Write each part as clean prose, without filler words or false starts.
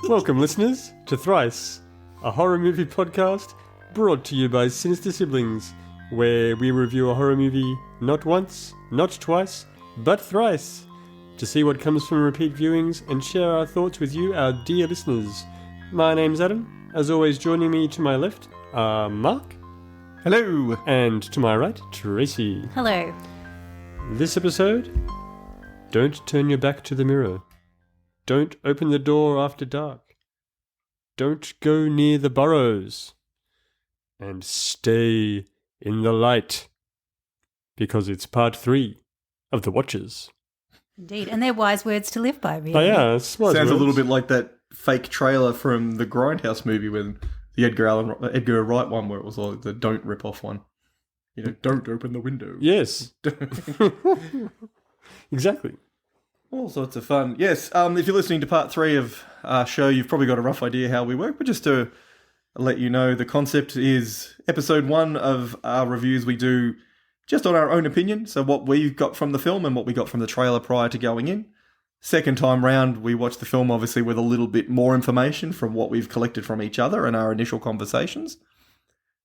Welcome, listeners, to Thrice, a horror movie podcast brought to you by Sinister Siblings, where we review a horror movie not once, not twice, but thrice, to see what comes from repeat viewings and share our thoughts with you, our dear listeners. My name's Adam. As always, joining me to my left are Mark. Hello. And to my right, Tracy. Hello. This episode, don't turn your back to the mirror. Don't open the door after dark. Don't go near the burrows. And stay in the light. Because it's part 3 of The Watchers. Indeed, and they're wise words to live by, really. Oh yeah, it's wise Sounds words. a little bit like that fake trailer from the Grindhouse movie when the Edgar Wright one where it was like the don't rip off one. You know, don't open the window. Yes. Exactly. All sorts of fun. Yes, if you're listening to part 3 of our show, you've probably got a rough idea how we work, but just to let you know, the concept is episode 1 of our reviews we do just on our own opinion, so what we've got from the film and what we got from the trailer prior to going in. Second time round, we watch the film obviously with a little bit more information from what we've collected from each other and our initial conversations.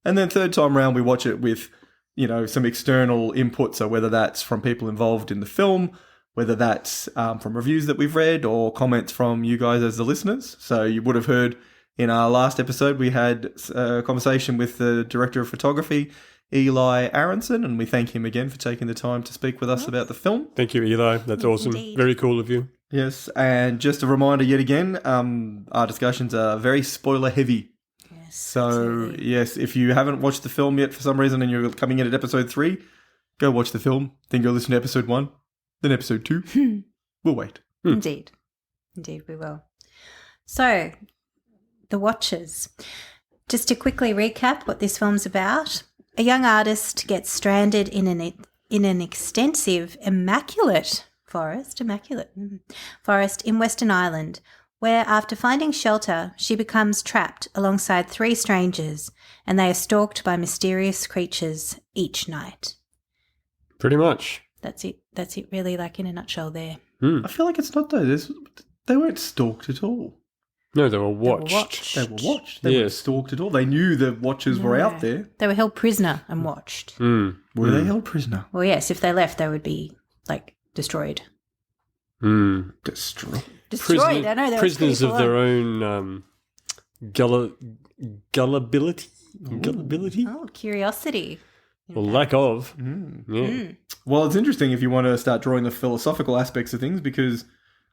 And then third time round, we watch it with, you know, some external input, so whether that's from people involved in the film, whether that's from reviews that we've read or comments from you guys as the listeners. So you would have heard in our last episode, we had a conversation with the director of photography, Eli Aronson, and we thank him again for taking the time to speak with us about the film. Thank you, Eli. That's awesome. Indeed. Very cool of you. Yes, and just a reminder yet again, our discussions are very spoiler heavy. Yes, So, absolutely. yes, if you haven't watched the film yet for some reason and you're coming in at episode 3, go watch the film, then go listen to episode 1, then episode 2. We'll wait. Indeed, we will. So, The Watchers. Just to quickly recap what this film's about, a young artist gets stranded in an extensive, immaculate forest in Western Ireland, where after finding shelter, she becomes trapped alongside 3 strangers, and they are stalked by mysterious creatures each night. Pretty much. That's it really, like in a nutshell there. I feel like it's not though. They weren't stalked at all. No, they were watched. They were watched. They weren't Yes. stalked at all. They knew the Watchers were out there. They were held prisoner and watched. Mm. Were they held prisoner? Well, yes, if they left, they would be, like, destroyed. Mm. Destroyed. Destroyed, I know. They were Prisoners pretty of their full own gullibility? Gullibility? Oh, curiosity. Or lack of. Mm. Yeah. Well, it's interesting if you want to start drawing the philosophical aspects of things because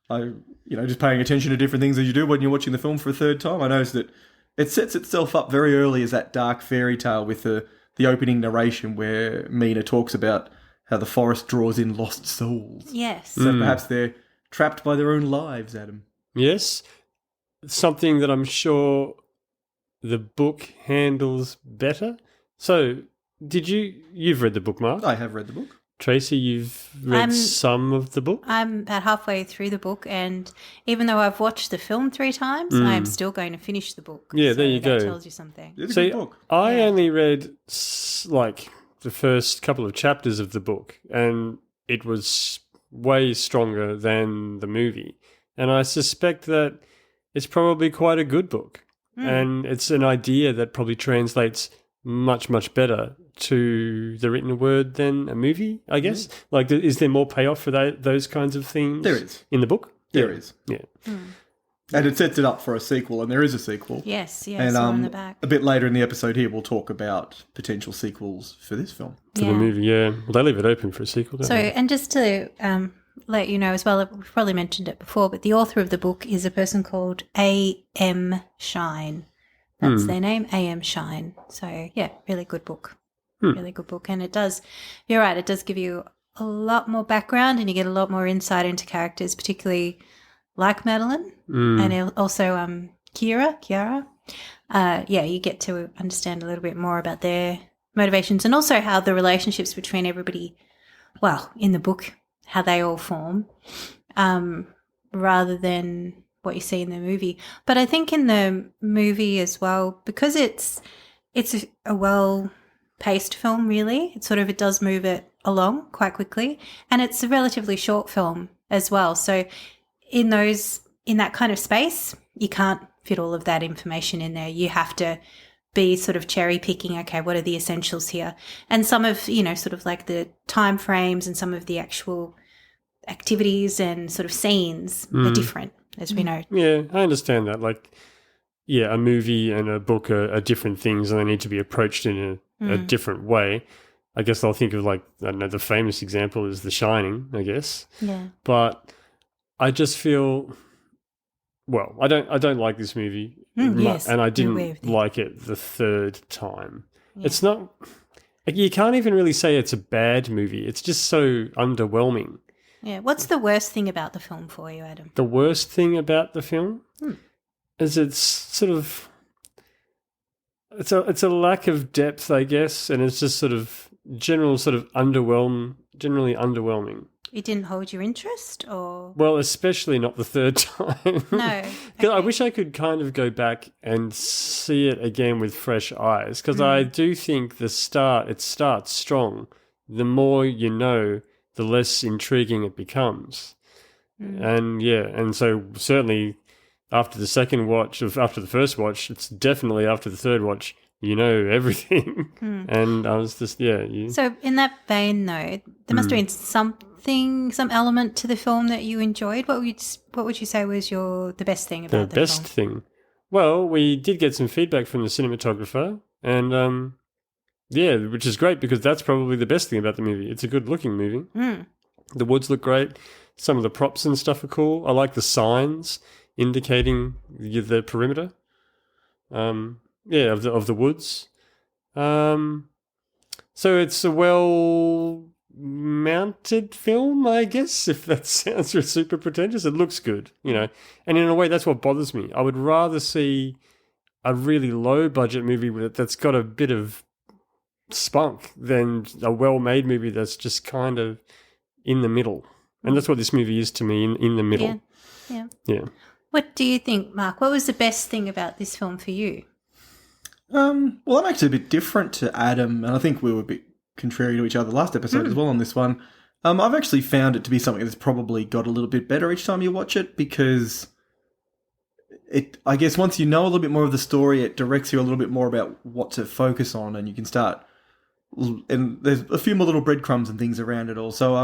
just paying attention to different things as you do when you're watching the film for a third time, I noticed that it sets itself up very early as that dark fairy tale with the opening narration where Mina talks about how the forest draws in lost souls. Yes. So perhaps they're trapped by their own lives, Adam. Yes. Something that I'm sure the book handles better. So, you've read the book, Mark? I have read the book. Tracy, you've read some of the book? I'm about halfway through the book, and even though I've watched the film 3 times, I'm still going to finish the book. Yeah, there you that go. tells you something. It's a See, good book. I only read the first couple of chapters of the book, and it was way stronger than the movie. And I suspect that it's probably quite a good book. And it's an idea that probably translates much, much better to the written word than a movie, I guess. Like, is there more payoff for those kinds of things? There is. In the book? There is. Yeah. And it sets it up for a sequel, and there is a sequel. Yes, And on the back. a bit later in the episode here, we'll talk about potential sequels for this film. For the movie, yeah. Well, they leave it open for a sequel, don't So, they? and just to let you know as well, we've probably mentioned it before, but the author of the book is a person called A.M. Shine. That's their name, A.M. Shine. So, yeah, really good book. Really good book. And it does, you're right, it does give you a lot more background and you get a lot more insight into characters, particularly like Madeline and also Kiara. You get to understand a little bit more about their motivations and also how the relationships between everybody, well, in the book, how they all form, rather than what you see in the movie. But I think in the movie as well, because it's a well-paced film, really, it does move it along quite quickly, and it's a relatively short film as well. So in that kind of space, you can't fit all of that information in there. You have to be sort of cherry picking, okay, what are the essentials here? And some of, sort of like the time frames and some of the actual activities and sort of scenes are different, as we know. Yeah, I understand that. Like, yeah, a movie and a book are different things and they need to be approached in a different way. I guess I'll think of, like, I don't know, the famous example is The Shining, I guess. Yeah. But I just feel, well, I don't like this movie. Yes, and I you're aware didn't of that. like it the third time. Yeah. It's not, like, you can't even really say it's a bad movie. It's just so underwhelming. Yeah. What's the worst thing about the film for you, Adam? The worst thing about the film is it's sort of, it's a lack of depth, I guess, and it's just sort of generally underwhelming. It didn't hold your interest, or Well, especially not the third time. no? Because I wish I could kind of go back and see it again with fresh eyes. Because I do think it starts strong. The more you know, the less intriguing it becomes. And so certainly after the first watch, it's definitely after the third watch, you know everything. And I was just, So in that vein, though, there must have been some element to the film that you enjoyed. What would you say was the best thing about the best film? thing. Well, we did get some feedback from the cinematographer, and which is great because that's probably the best thing about the movie. It's a good-looking movie. The woods look great. Some of the props and stuff are cool. I like the signs indicating the perimeter. Of the woods. So it's a well-mounted film, I guess, if that sounds super pretentious. It looks good, and in a way that's what bothers me. I would rather see a really low-budget movie that's got a bit of spunk than a well-made movie that's just kind of in the middle. And that's what this movie is to me, in the middle. Yeah. What do you think, Mark? What was the best thing about this film for you? Well, I'm actually a bit different to Adam, and I think we were a bit contrary to each other last episode as well on this one. I've actually found it to be something that's probably got a little bit better each time you watch it because I guess once you know a little bit more of the story, it directs you a little bit more about what to focus on, and you can start. And there's a few more little breadcrumbs and things around it all. So,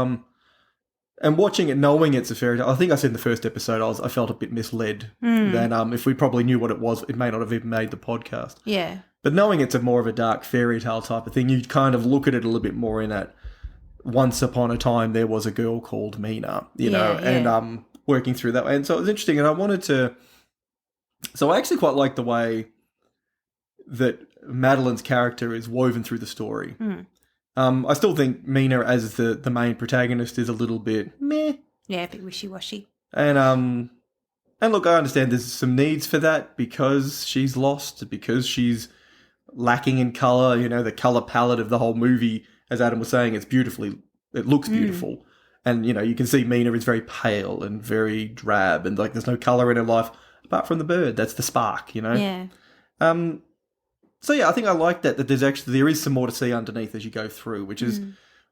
and watching it, knowing it's a fairy tale, I think I said in the first episode I felt a bit misled. That if we probably knew what it was, it may not have even made the podcast. Yeah. But knowing it's a more of a dark fairy tale type of thing, you kind of look at it a little bit more in that once upon a time there was a girl called Mina, and working through that way. And so it was interesting, and I wanted to... So I actually quite like the way that Madeline's character is woven through the story. I still think Mina as the main protagonist is a little bit meh. Yeah, a bit wishy-washy. And look, I understand there's some needs for that because she's lost, because she's lacking in colour. The colour palette of the whole movie, as Adam was saying, it looks beautiful. And, you can see Mina is very pale and very drab and like there's no colour in her life apart from the bird. That's the spark, Yeah. So yeah, I think I like that there is some more to see underneath as you go through, which is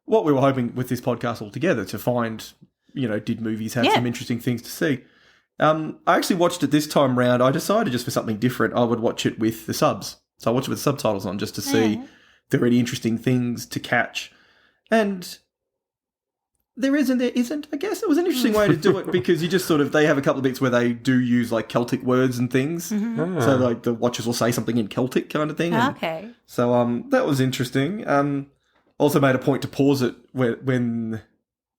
what we were hoping with this podcast altogether to find, did movies have some interesting things to see. I actually watched it this time round. I decided just for something different, I would watch it with the subs. So I watched it with subtitles on just to see if there are any interesting things to catch. And there isn't, I guess. It was an interesting way to do it because you just they have a couple of bits where they do use like Celtic words and things. So like the watchers will say something in Celtic kind of thing. Okay. So that was interesting. Also made a point to pause it when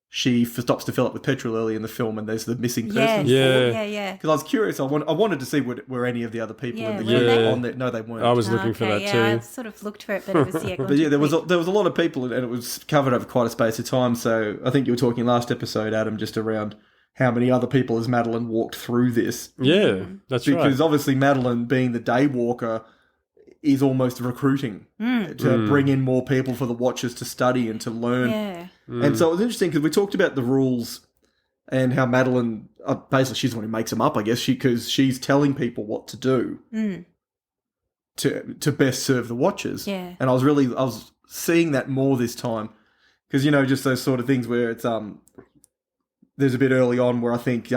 she stops to fill up with petrol early in the film and there's the missing person. Yeah. Because I was curious. I wanted to see were any of the other people in the were unit they? on there. No, they weren't. I was looking for that too. I sort of looked for it, but it was But yeah, there was a lot of people, and it was covered over quite a space of time. So I think you were talking last episode, Adam, just around how many other people as Madeline walked through this. Yeah, that's right. Because obviously Madeline, being the day walker, is almost recruiting to bring in more people for the watchers to study and to learn. Yeah. And so it was interesting because we talked about the rules and how Madeline, basically she's the one who makes them up, I guess, because she's telling people what to do to best serve the watchers. Yeah. And I was seeing that more this time because, just those sort of things where it's, there's a bit early on where I think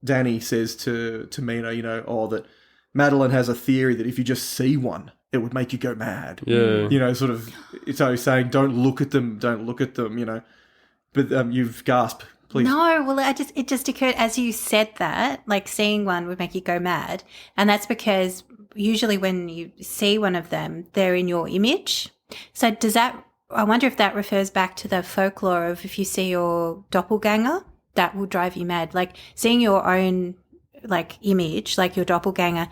Danny says to Mina, that Madeline has a theory that if you just see one, it would make you go mad. Yeah. Sort of. So saying, don't look at them. But you've gasped, please. No, well, it just occurred as you said that, like seeing one would make you go mad, and that's because usually when you see one of them, they're in your image. So does that? I wonder if that refers back to the folklore of if you see your doppelganger, that will drive you mad. Like seeing your own like image, like your doppelganger,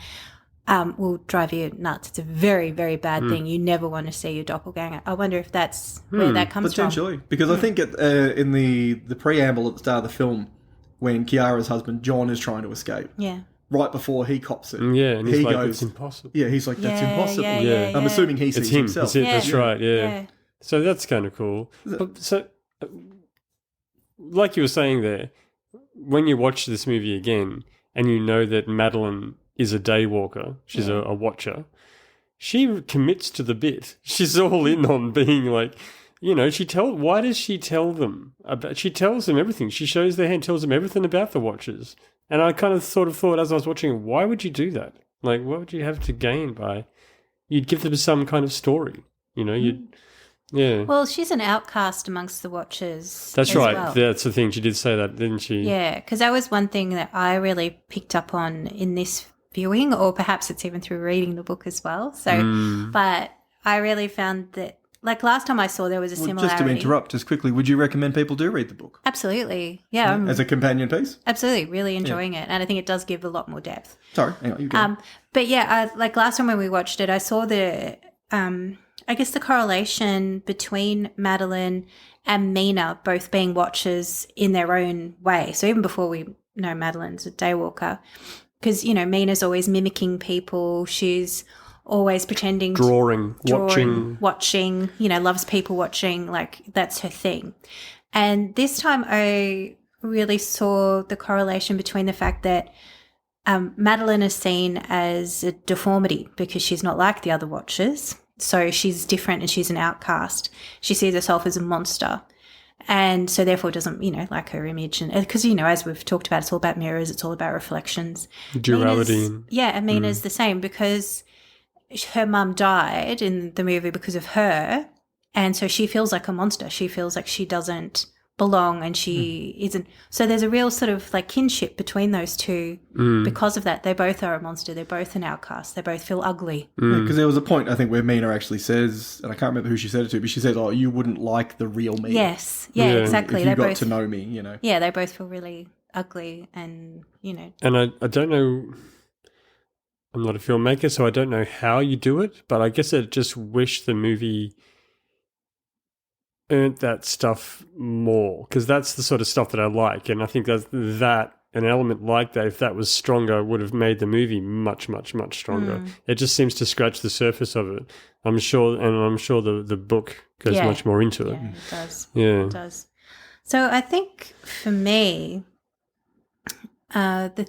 will drive you nuts. It's a very, very bad thing. You never want to see your doppelganger. I wonder if that's where that comes potentially. from. Because I think in the preamble at the start of the film, when Kiara's husband John is trying to escape, right before he cops it, and he's like, it's impossible. Yeah, he's like, that's impossible. Yeah. I'm assuming he sees it's him. himself. That's right. Yeah. So that's kind of cool. So, like you were saying there, when you watch this movie again and you know that Madeline is a day walker, she's a watcher, she commits to the bit. She's all in on being like, why does she tell them about, she tells them everything. She shows their hand, tells them everything about the watchers. And I kind of sort of thought as I was watching, why would you do that? Like, what would you have to gain by, you'd give them some kind of story, Yeah. Well, she's an outcast amongst the watchers. That's right. Well. That's the thing. She did say that, didn't she? Yeah, because that was one thing that I really picked up on in this viewing, or perhaps it's even through reading the book as well. So, but I really found that, like last time I saw, there was a similarity. Just to interrupt, just quickly, would you recommend people do read the book? Absolutely. Yeah. As a companion piece? Absolutely. Really enjoying it. And I think it does give a lot more depth. Sorry. Hang on, you go. But yeah, like last time when we watched it, I saw I guess the correlation between Madeline and Mina both being watchers in their own way. So even before we know Madeline's a daywalker, because, Mina's always mimicking people. She's always pretending Drawing, watching, loves people watching. Like that's her thing. And this time I really saw the correlation between the fact that Madeline is seen as a deformity because she's not like the other watchers. So she's different and she's an outcast. She sees herself as a monster. And so therefore doesn't, like her image. And because, as we've talked about, it's all about mirrors. It's all about reflections. Duality. Mina's the same because her mum died in the movie because of her. And so she feels like a monster. She feels like she doesn't belong and she isn't. So there's a real sort of like kinship between those two because of that. They both are a monster. They're both an outcast. They both feel ugly. Because there was a point, I think, where Mina actually says, and I can't remember who she said it to, but she says, "Oh, you wouldn't like the real me." Yes. Yeah, exactly. If you got to know me, Yeah, they both feel really ugly and, And I don't know, I'm not a filmmaker, so I don't know how you do it, but I guess I just wish the movie earned that stuff more, because that's the sort of stuff that I like, and I think that an element like that, if that was stronger, would have made the movie much, much, much stronger. It just seems to scratch the surface of it. I'm sure the book goes much more into it. Yeah, it does. Yeah. It does. So I think for me, from the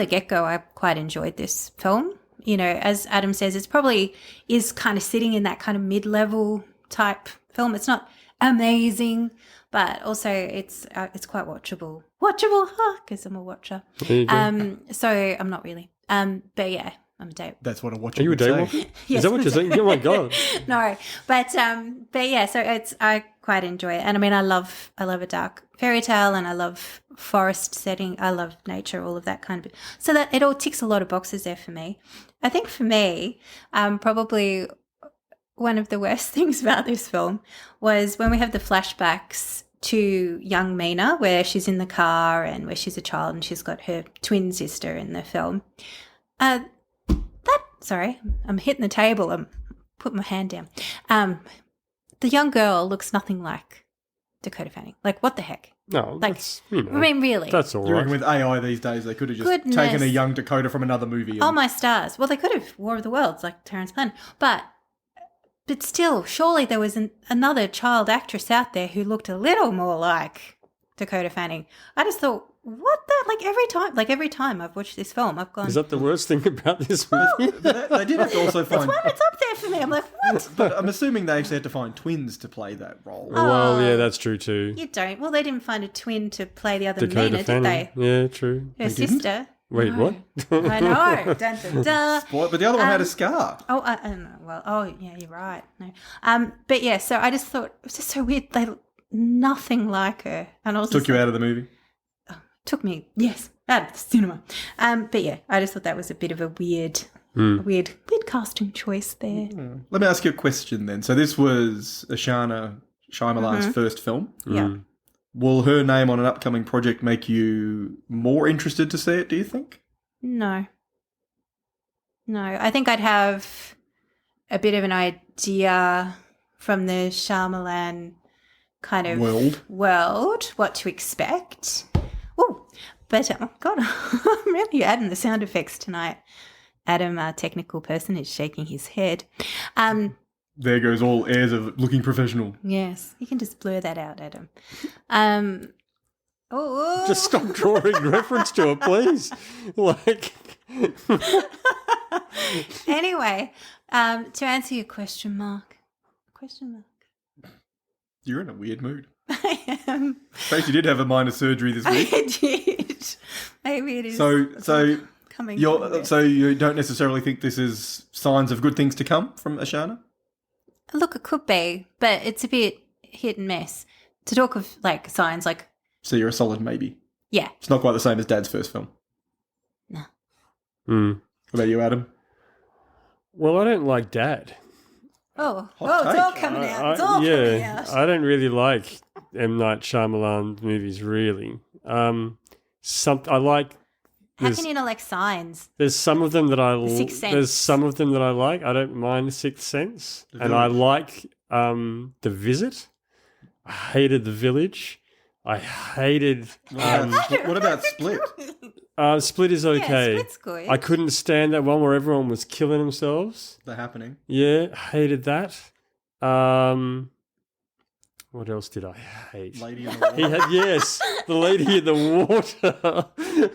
get-go, I quite enjoyed this film. As Adam says, it's probably is kind of sitting in that kind of mid-level type film. It's not amazing, but also it's quite watchable. Because I'm a watcher. So I'm not really. But yeah, I'm a day. That's what a watcher Are you a would daywalker? say. Yes, Is that what you're saying? Oh my god! No, but yeah. So I quite enjoy it, and I mean I love a dark fairy tale, and I love forest setting. I love nature, all of that kind of. So that it all ticks a lot of boxes there for me. I think for me, probably one of the worst things about this film was when we have the flashbacks to young Mina, where she's in the car and where she's a child and she's got her twin sister in the film. Sorry, I'm hitting the table. I'm putting my hand down. The young girl looks nothing like Dakota Fanning. Like, what the heck? No, Like, that's, I mean, really. that's all You reckon right. with AI these days, they could have just Goodness. taken a young Dakota from another movie. And, Oh, my stars. Well, they could have War of the Worlds, like Terrence Plant. But still, surely there was another child actress out there who looked a little more like Dakota Fanning. I just thought, what the? Every time I've watched this film, I've gone, Is that the worst thing about this movie? They did have to also find... it's up there for me. I'm like, what? But I'm assuming they actually had to find twins to play that role. Well, yeah, that's true too. You don't. Well, they didn't find a twin to play the other Dakota Mina, Fanning. did they? Yeah, true. Her sister. Wait, what? I know. Dun, dun, dun. But the other one had a scar. Oh, I don't know. Well, yeah, you're right. No. But yeah, so I just thought it was just so weird. They look nothing like her. And I was Took you out of the movie? Took me, yes, out of the cinema. But yeah, I just thought that was a bit of a weird casting choice there. Let me ask you a question then. So this was Ashana Shyamalan's first film. Yeah. Will her name on an upcoming project make you more interested to see it, do you think? No. I think I'd have a bit of an idea from the Shyamalan kind of world what to expect. Oh, but oh God, I'm really adding the sound effects tonight. Adam, our technical person, is shaking his head. There goes all airs of looking professional. Yes, you can just blur that out, Adam. Just stop drawing reference to it, please. Anyway, to answer your question mark. You're in a weird mood. I am. In fact, you did have a minor surgery this week. I did. Maybe it is. So coming. so you don't necessarily think this is signs of good things to come from Ashana? Look, it could be, but it's a bit hit and miss. To talk of like signs, like So you're a solid maybe. yeah, It's not quite the same as Dad's first film. no. What about you, Adam? Well, I don't like Dad. It's take. all coming out. It's all coming out. I don't really like M. Night Shyamalan movies, really. I like... How can you not like signs? There's some of them that I Sixth Sense. There's some of them that I like. I don't mind Sixth Sense, and I like The Visit. I hated The Village. I hated. What about Split? Split is okay. Yeah, Split's good. I couldn't stand that one where everyone was killing themselves. The Happening. Yeah, hated that. What else did I hate? Lady in the Water. He had the lady in the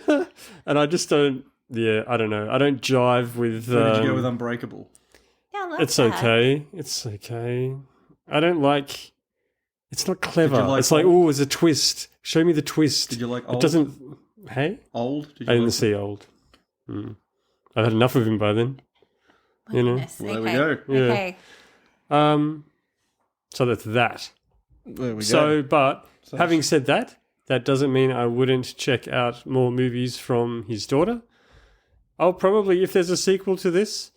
water, and I just don't. Yeah, I don't know. I don't jive with. Where did you go with Unbreakable? Yeah, I like It's that. okay. It's okay. I don't like. It's not clever. like It's like, Old? oh, there's a twist. Show me the twist. Did you like It Old? doesn't. Hey, Old? Did you I didn't like see Old. I've had enough of him by then. My You know? goodness. Well, there okay. we go. Yeah. Okay. So that's that. There we So, go. but having said that, that doesn't mean I wouldn't check out more movies from his daughter. I'll probably, if there's a sequel to this,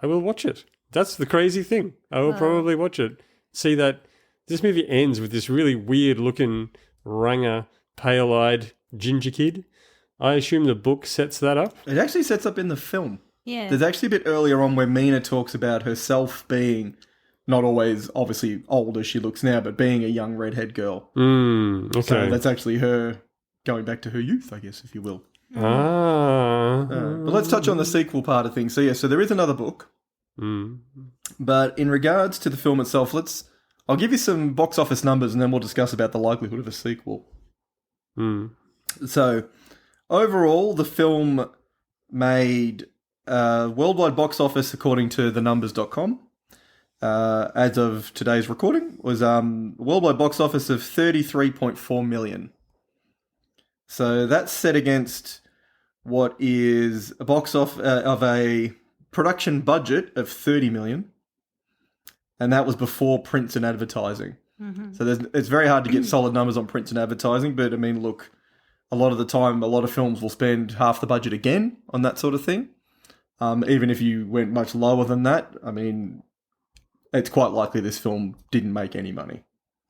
I will watch it. That's the crazy thing. I will probably watch it. See that this movie ends with this really weird looking Ranger, pale-eyed ginger kid. I assume the book sets that up. It actually sets up in the film. Yeah. There's actually a bit earlier on where Mina talks about herself being not always obviously old as she looks now, but being a young redhead girl. Okay. So that's actually her going back to her youth, I guess, if you will. But But let's touch on the sequel part of things. So yeah, so there is another book. But in regards to the film itself, I'll give you some box office numbers and then we'll discuss about the likelihood of a sequel. So overall, the film made worldwide box office, according to thenumbers.com, as of today's recording, was worldwide box office of 33.4 million. So that's set against what is a box off of a production budget of 30 million, and that was before prints and advertising. So it's very hard to get solid numbers on prints and advertising, but I mean, look, a lot of the time, a lot of films will spend half the budget again on that sort of thing. Even if you went much lower than that, I mean, it's quite likely this film didn't make any money.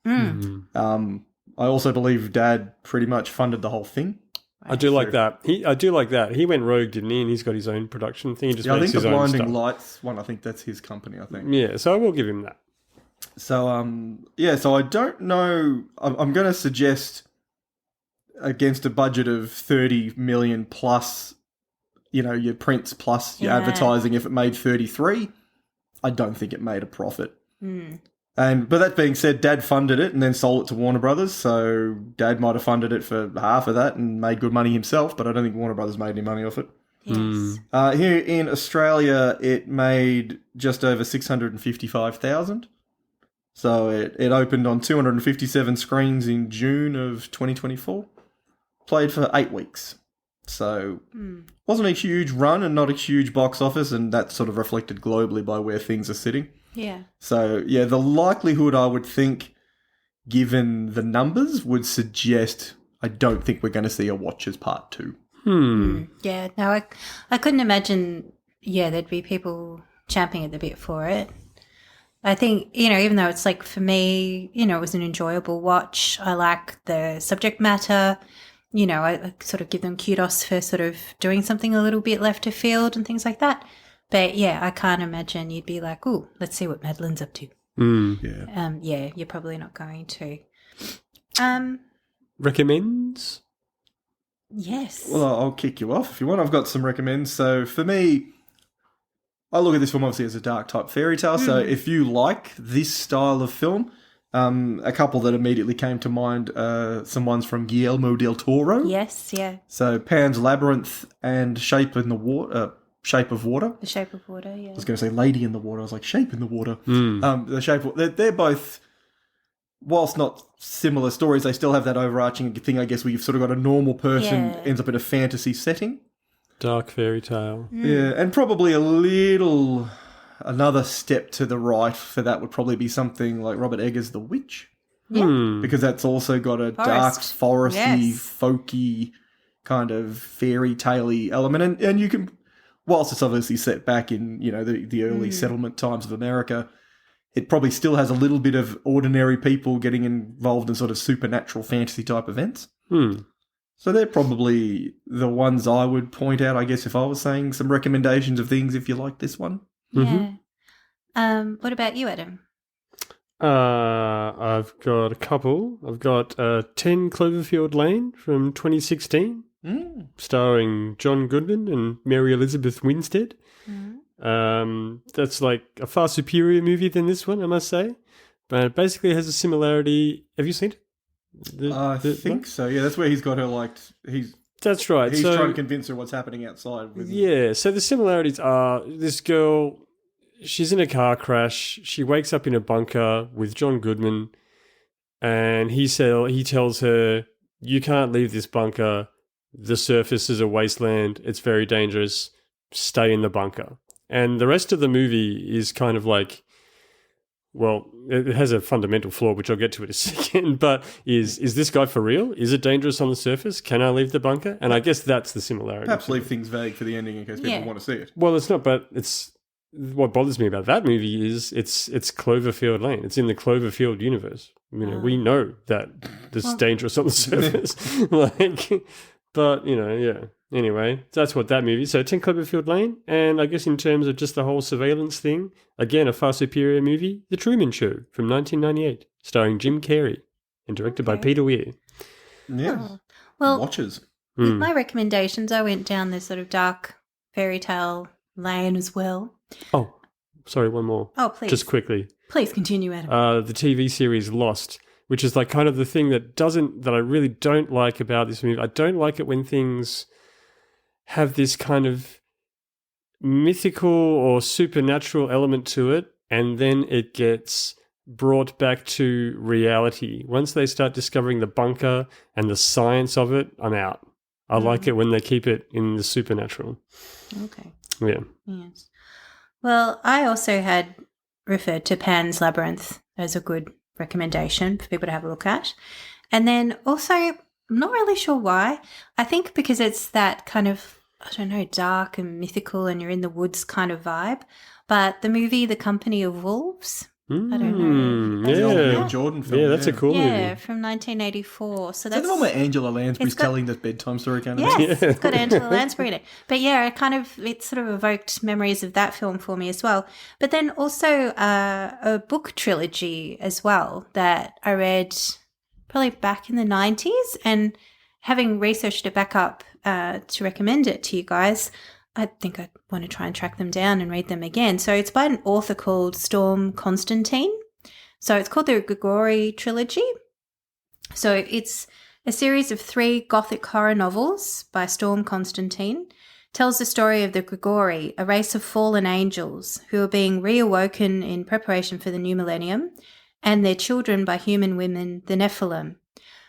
I also believe Dad pretty much funded the whole thing. I do like that. I do like that. He went rogue, didn't he? And he's got his own production thing. He just Yeah, I makes think the his own Blinding stuff. Lights one, I think that's his company, I think. Yeah, so I will give him that. So, so I don't know. I'm going to suggest against a budget of 30 million plus, your prints plus your Yeah. advertising, if it made 33, I don't think it made a profit. But that being said, Dad funded it and then sold it to Warner Brothers. So Dad might have funded it for half of that and made good money himself, but I don't think Warner Brothers made any money off it. Yes. Here in Australia, it made just over 655,000. So it opened on 257 screens in June of 2024. Played for 8 weeks. So wasn't a huge run and not a huge box office, and that's sort of reflected globally by where things are sitting. Yeah. So, yeah, the likelihood, I would think, given the numbers, would suggest I don't think we're going to see a Watchers Part 2. Yeah, no, I couldn't imagine, there'd be people champing at the bit for it. I think, even though it's like, for me, it was an enjoyable watch. I like the subject matter. I sort of give them kudos for sort of doing something a little bit left of field and things like that. But, yeah, I can't imagine you'd be like, ooh, let's see what Madeline's up to. Yeah. You're probably not going to. Recommends? Yes. Well, I'll kick you off if you want. I've got some recommends. So for me, I look at this film obviously as a dark type fairy tale. So if you like this style of film, a couple that immediately came to mind, some ones from Guillermo del Toro. Yes, yeah. So Pan's Labyrinth and Shape of Water. The Shape of Water, yeah. I was going to say Lady in the Water. I was like, Shape in the Water. The Shape of... They're both, whilst not similar stories, they still have that overarching thing, I guess, where you've sort of got a normal person ends up in a fantasy setting. Dark fairy tale. Yeah, and probably another step to the right for that would probably be something like Robert Eggers' The Witch. Yeah. Because that's also got a dark, foresty, folky, kind of fairy tale-y element. And you can... Whilst it's obviously set back in, the early settlement times of America, it probably still has a little bit of ordinary people getting involved in sort of supernatural fantasy type events. So they're probably the ones I would point out, I guess, if I was saying some recommendations of things if you like this one. Yeah. What about you, Adam? I've got a couple. I've got 10 Cloverfield Lane from 2016. Starring John Goodman and Mary Elizabeth Winstead. That's like a far superior movie than this one, I must say. But it basically has a similarity. Have you seen it? I think so. Yeah, that's where he's got her That's right. He's trying to convince her what's happening outside. So the similarities are this girl, she's in a car crash. She wakes up in a bunker with John Goodman, and he tells her, "You can't leave this bunker. The surface is a wasteland. It's very dangerous. Stay in the bunker." And the rest of the movie is kind of like, well, it has a fundamental flaw, which I'll get to in a second, but is this guy for real? Is it dangerous on the surface? Can I leave the bunker? And I guess that's the similarity. Perhaps leave things vague for the ending in case people want to see it. Well, it's not, but it's... What bothers me about that movie is it's Cloverfield Lane. It's in the Cloverfield universe. We know that it's dangerous on the surface. But, Anyway, that's what that movie. So 10 Cloverfield Lane, and I guess in terms of just the whole surveillance thing, again, a far superior movie, The Truman Show from 1998, starring Jim Carrey and directed by Peter Weir. Yeah. Oh. Well, Watchers. With my recommendations, I went down this sort of dark fairy tale lane as well. Oh, sorry, one more. Oh, please. Just quickly. Please continue, Adam. The TV series Lost, which is like kind of the thing that I really don't like about this movie. I don't like it when things have this kind of mythical or supernatural element to it, and then it gets brought back to reality. Once they start discovering the bunker and the science of it, I'm out. I like it when they keep it in the supernatural. Okay. Yeah. Yes. Well, I also had referred to Pan's Labyrinth as a good recommendation for people to have a look at. And then also, I'm not really sure why. I think because it's that kind of, dark and mythical and you're in the woods kind of vibe. But the movie The Company of Wolves, I don't know. The old Neil Jordan film. Yeah, that's a cool movie. Yeah, from 1984. So that's the one where Angela Lansbury's telling the bedtime story kind of Yes, it's got Angela Lansbury in it. But yeah, it sort of evoked memories of that film for me as well. But then also a book trilogy as well that I read probably back in the 90s, and having researched it back up to recommend it to you guys, I think I want to try and track them down and read them again. So it's by an author called Storm Constantine. So it's called the Grigori Trilogy. So it's a series of 3 Gothic horror novels by Storm Constantine. Tells the story of the Grigori, a race of fallen angels who are being reawoken in preparation for the new millennium, and their children by human women, the Nephilim.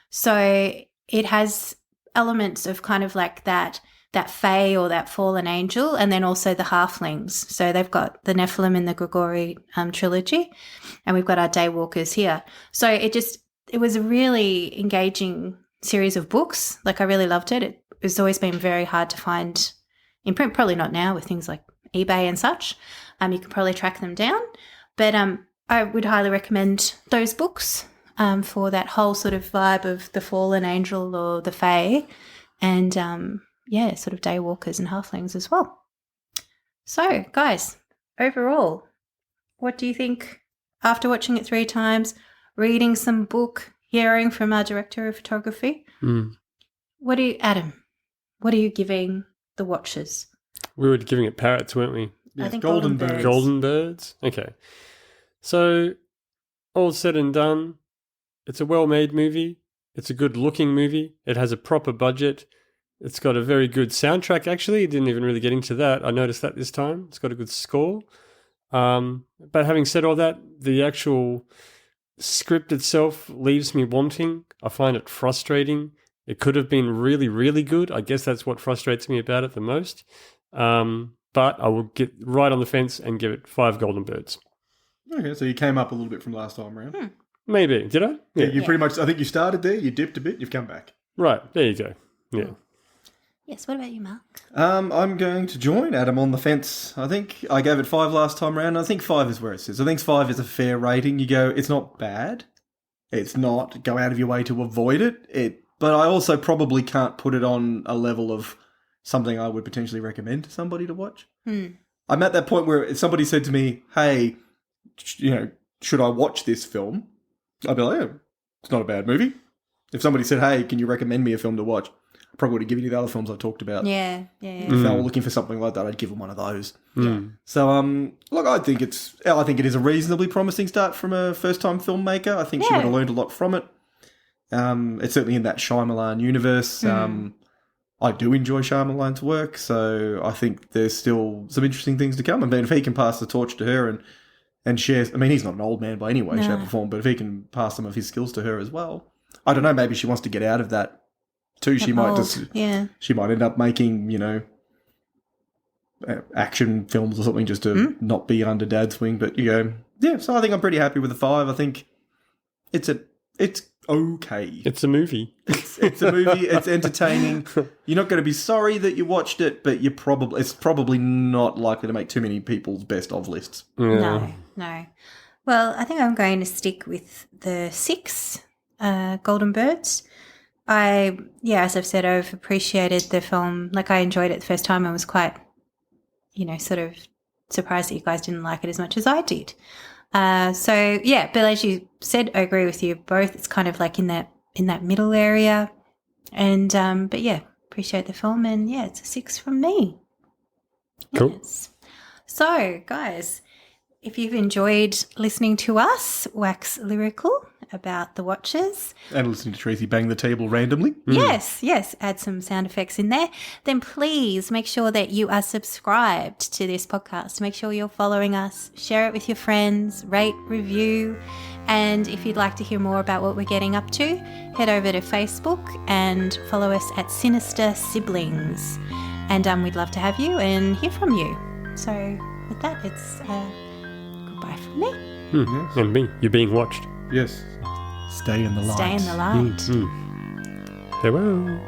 So it has elements of kind of like that fae or that fallen angel, and then also the halflings. So they've got the Nephilim in the Grigori trilogy, and we've got our Daywalkers here. So it was a really engaging series of books. Like, I really loved it. It's always been very hard to find in print, probably not now with things like eBay and such. You can probably track them down. But I would highly recommend those books for that whole sort of vibe of the fallen angel or the fae, and sort of daywalkers and halflings as well. So, guys, overall, what do you think after watching it 3 times, reading some book, hearing from our director of photography? Adam, what are you giving The Watchers? We were giving it parrots, weren't we? Yeah, I think golden birds. Golden birds? Okay. So, all said and done, it's a well-made movie. It's a good-looking movie. It has a proper budget. It's got a very good soundtrack, actually. It didn't even really get into that. I noticed that this time. It's got a good score. But having said all that, the actual script itself leaves me wanting. I find it frustrating. It could have been really, really good. I guess that's what frustrates me about it the most. But I will get right on the fence and give it 5 golden birds. Okay, so you came up a little bit from last time around. Maybe. Did I? Yeah, you pretty much, I think you started there, you dipped a bit, you've come back. Right. There you go. Yeah. Yes, what about you, Mark? I'm going to join Adam on the fence. I think I gave it 5 last time around. I think 5 is where it sits. I think 5 is a fair rating. You go, it's not bad. It's not go out of your way to avoid it. But I also probably can't put it on a level of something I would potentially recommend to somebody to watch. I'm at that point where if somebody said to me, hey, should I watch this film? I'd be like, yeah, it's not a bad movie. If somebody said, hey, can you recommend me a film to watch? I probably would have given you the other films I talked about. Yeah. If they were looking for something like that, I'd give them one of those. Yeah. So, look, I think it is a reasonably promising start from a first-time filmmaker. I think she would have learned a lot from it. It's certainly in that Shyamalan universe. I do enjoy Shyamalan's work, so I think there's still some interesting things to come. I mean, if he can pass the torch to her and share... I mean, he's not an old man by any way, shape or form, but if he can pass some of his skills to her as well, I don't know, maybe she wants to get out of that too. She might she might end up making, action films or something just to not be under Dad's wing. But so I think I'm pretty happy with the 5. I think it's okay. It's a movie. It's a movie. It's entertaining. You're not going to be sorry that you watched it, but it's probably not likely to make too many people's best of lists. Yeah. No. Well, I think I'm going to stick with the 6 Golden Birds. As I've said, I've appreciated the film. Like, I enjoyed it the first time. I was quite, sort of surprised that you guys didn't like it as much as I did. But as you said, I agree with you both. It's kind of like in that middle area. And, appreciate the film. And, it's a 6 from me. Cool. Yes. So, guys, if you've enjoyed listening to us wax lyrical about The Watchers. And listening to Tracy bang the table randomly. Yes, add some sound effects in there. Then please make sure that you are subscribed to this podcast. Make sure you're following us. Share it with your friends. Rate, review. And if you'd like to hear more about what we're getting up to, head over to Facebook and follow us at Sinister Siblings. And we'd love to have you and hear from you. So with that, it's goodbye from me. Yes. And me. You're being watched. Yes. Stay in the light. Stay in the light. Farewell.